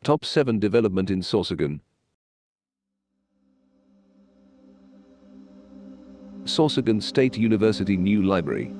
Top 7 Development in Sorsogon. Sorsogon State University New Library.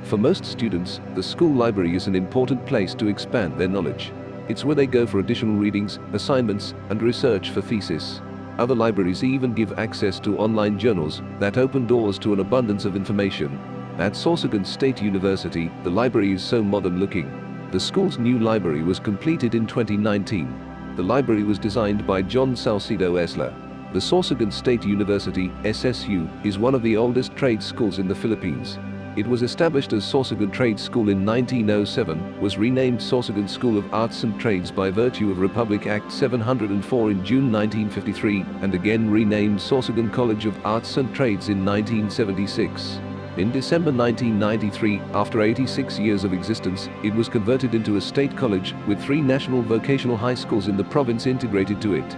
For most students, the school library is an important place to expand their knowledge. It's where they go for additional readings, assignments, and research for thesis. Other libraries even give access to online journals that open doors to an abundance of information. At Sorsogon State University, the library is so modern looking. The school's new library was completed in 2019. The library was designed by John Salcedo Esler. The Sorsogon State University, SSU, is one of the oldest trade schools in the Philippines. It was established as Sorsogon Trade School in 1907, was renamed Sorsogon School of Arts and Trades by virtue of Republic Act 704 in June 1953, and again renamed Sorsogon College of Arts and Trades in 1976. In December 1993, after 86 years of existence, it was converted into a state college with 3 national vocational high schools in the province integrated to it.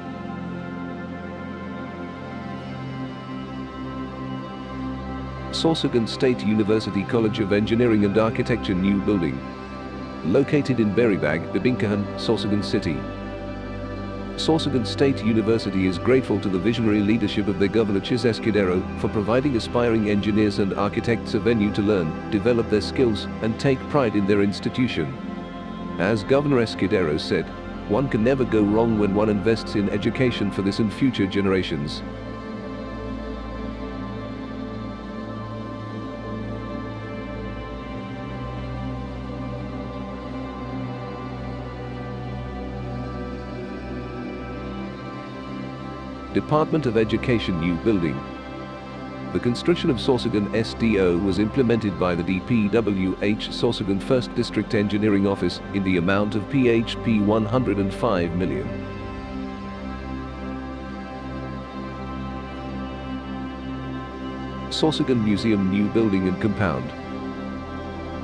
Sorsogon State University College of Engineering and Architecture New Building. Located in Beribag, Bibingkahan, Sorsogon City. Sorsogon State University is grateful to the visionary leadership of their Governor Chis Escudero for providing aspiring engineers and architects a venue to learn, develop their skills, and take pride in their institution. As Governor Escudero said, one can never go wrong when one invests in education for this and future generations. Department of Education New Building. The construction of Sorsogon SDO was implemented by the DPWH Sorsogon 1st District Engineering Office in the amount of PHP 105 million. Sorsogon Museum New Building and Compound.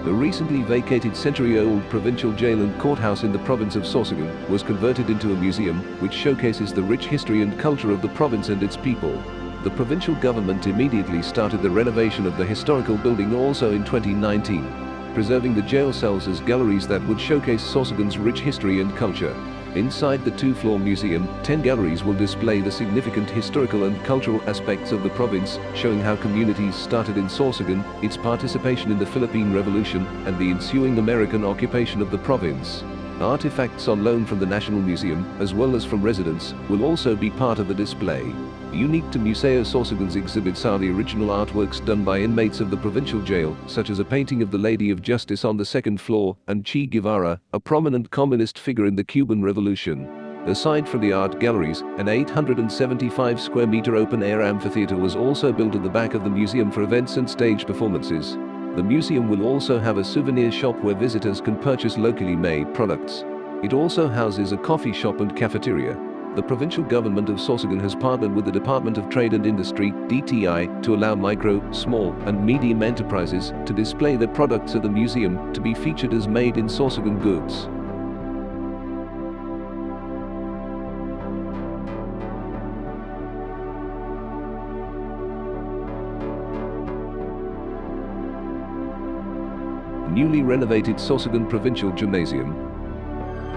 The recently vacated century-old provincial jail and courthouse in the province of Sorsogon was converted into a museum which showcases the rich history and culture of the province and its people. The provincial government immediately started the renovation of the historical building also in 2019, preserving the jail cells as galleries that would showcase Sorsogon's rich history and culture. Inside the 2-floor museum, 10 galleries will display the significant historical and cultural aspects of the province, showing how communities started in Sorsogon, its participation in the Philippine Revolution, and the ensuing American occupation of the province. Artifacts on loan from the National Museum, as well as from residents, will also be part of the display. Unique to Museo Sorsogon's exhibits are the original artworks done by inmates of the provincial jail, such as a painting of the Lady of Justice on the 2nd floor, and Che Guevara, a prominent communist figure in the Cuban Revolution. Aside from the art galleries, an 875 square meter open-air amphitheater was also built at the back of the museum for events and stage performances. The museum will also have a souvenir shop where visitors can purchase locally made products. It also houses a coffee shop and cafeteria. The provincial government of Sorsogon has partnered with the Department of Trade and Industry, DTI, to allow micro, small, and medium enterprises to display their products at the museum to be featured as made in Sorsogon goods. Newly renovated Sorsogon Provincial Gymnasium.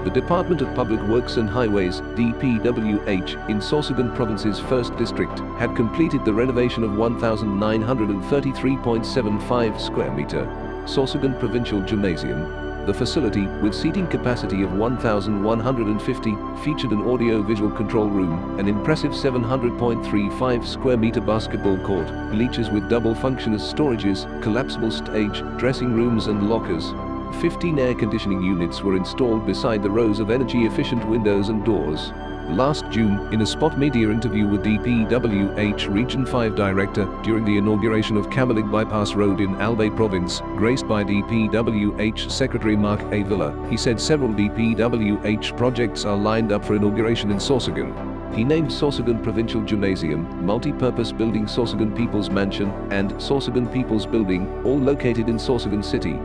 The Department of Public Works and Highways, DPWH, in Sorsogon Province's 1st District, had completed the renovation of 1,933.75 square meter Sorsogon Provincial Gymnasium. The facility, with seating capacity of 1,150, featured an audio-visual control room, an impressive 700.35 square meter basketball court, bleachers with double function as storages, collapsible stage, dressing rooms and lockers. 15 air conditioning units were installed beside the rows of energy-efficient windows and doors. Last June, in a spot media interview with DPWH Region 5 Director during the inauguration of Camalig Bypass Road in Albay Province, graced by DPWH Secretary Mark A. Villa, he said several DPWH projects are lined up for inauguration in Sorsogon. He named Sorsogon Provincial Gymnasium, Multi-Purpose Building Sorsogon People's Mansion, and Sorsogon People's Building, all located in Sorsogon City.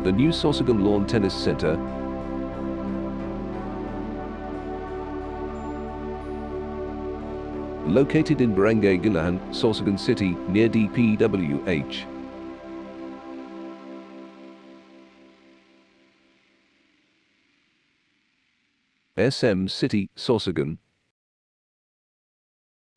The new Sorsogon Lawn Tennis Center. located in Barangay Gilahan, Sorsogon City, near DPWH. SM City Sorsogon.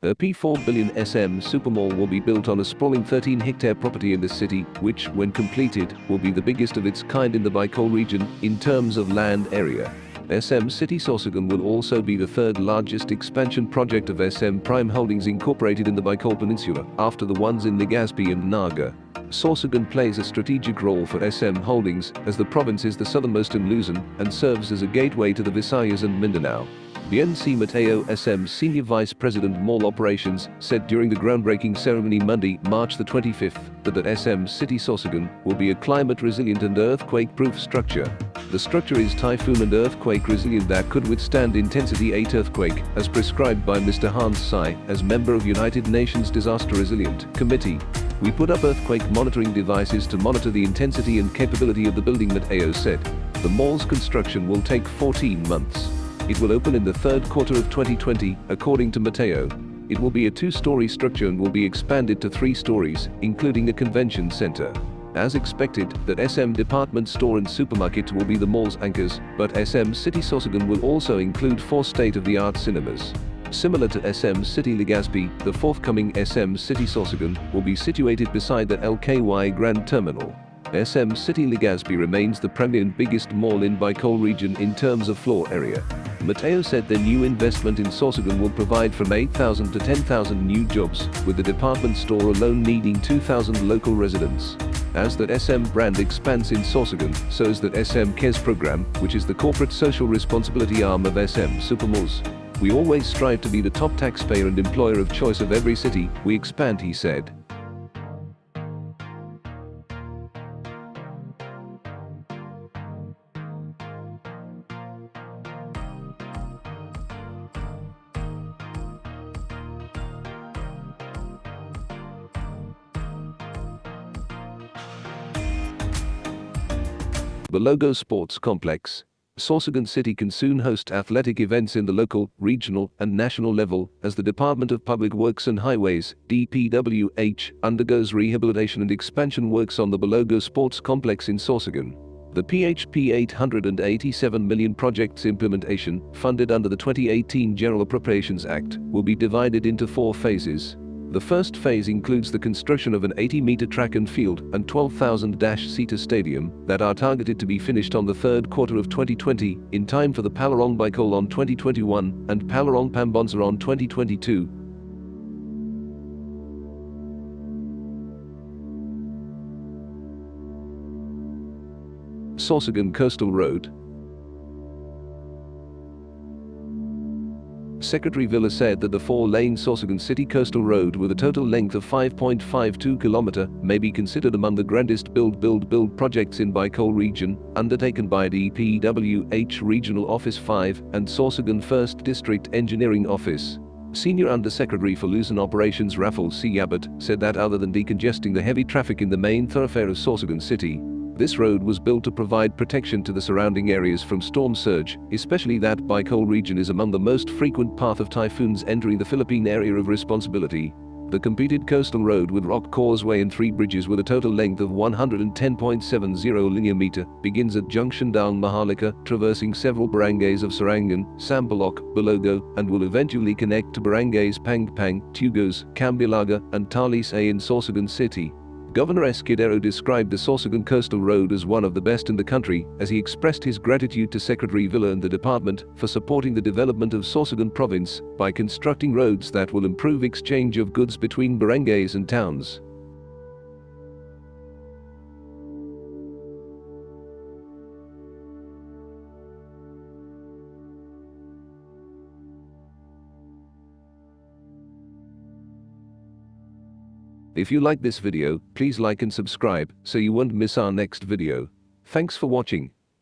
A P4 billion SM supermall will be built on a sprawling 13-hectare property in the city, which, when completed, will be the biggest of its kind in the Bicol region in terms of land area. SM City Sorsogon will also be the third largest expansion project of SM Prime Holdings Incorporated in the Bicol Peninsula, after the ones in Legazpi and Naga. Sorsogon plays a strategic role for SM Holdings, as the province is the southernmost in Luzon and serves as a gateway to the Visayas and Mindanao. BNC Mateo, SM Senior Vice President Mall Operations, said during the groundbreaking ceremony Monday, March the 25th, that SM City Sorsogon will be a climate-resilient and earthquake-proof structure. The structure is typhoon and earthquake resilient that could withstand intensity 8 earthquake, as prescribed by Mr. Hans Sai, as member of United Nations Disaster Resilient Committee. We put up earthquake monitoring devices to monitor the intensity and capability of the building, Mateo said. The mall's construction will take 14 months. It will open in the third quarter of 2020, according to Mateo. It will be a 2-story structure and will be expanded to 3 stories, including a convention center. As expected, that SM department store and supermarket will be the mall's anchors, but SM City Sorsogon will also include 4 state-of-the-art cinemas. Similar to SM City Legazpi, the forthcoming SM City Sorsogon will be situated beside the LKY Grand Terminal. SM City Legazpi remains the premier and biggest mall in Bicol region in terms of floor area. Mateo said the new investment in Sorsogon will provide from 8,000 to 10,000 new jobs, with the department store alone needing 2,000 local residents. As that SM brand expands in Sorsogon, so is that SM Cares program, which is the corporate social responsibility arm of SM Supermalls. We always strive to be the top taxpayer and employer of choice of every city we expand, he said. BALOGO Sports Complex. Sorsogon City can soon host athletic events in the local, regional, and national level, as the Department of Public Works and Highways, DPWH, undergoes rehabilitation and expansion works on the BALOGO Sports Complex in Sorsogon. The PHP 887 million project's implementation, funded under the 2018 General Appropriations Act, will be divided into 4 phases. The first phase includes the construction of an 80-meter track and field and 12,000-seater stadium that are targeted to be finished on the third quarter of 2020, in time for the Palarong Bicol on 2021 and Palarong Pambansa on 2022. Sorsogon Coastal Road. Secretary Villa said that the 4-lane Sorsogon City Coastal Road with a total length of 5.52 km may be considered among the grandest build projects in Bicol region, undertaken by DPWH Regional Office 5 and Sorsogon 1st District Engineering Office. Senior Undersecretary for Luzon Operations Rafael C. Abbott said that other than decongesting the heavy traffic in the main thoroughfare of Sorsogon City, this road was built to provide protection to the surrounding areas from storm surge, especially that Bicol region is among the most frequent path of typhoons entering the Philippine area of responsibility. The completed coastal road with rock causeway and 3 bridges with a total length of 110.70 linear meter begins at Junction Daang Maharlika, traversing several barangays of Sarangan, Sampaloc, Balogo, and will eventually connect to barangays Pangpang, Tugos, Cambilaga, and Talis A in Sorsogon City. Governor Escudero described the Sorsogon Coastal Road as one of the best in the country, as he expressed his gratitude to Secretary Villa and the department for supporting the development of Sorsogon province by constructing roads that will improve exchange of goods between barangays and towns. If you like this video, please like and subscribe so you won't miss our next video. Thanks for watching.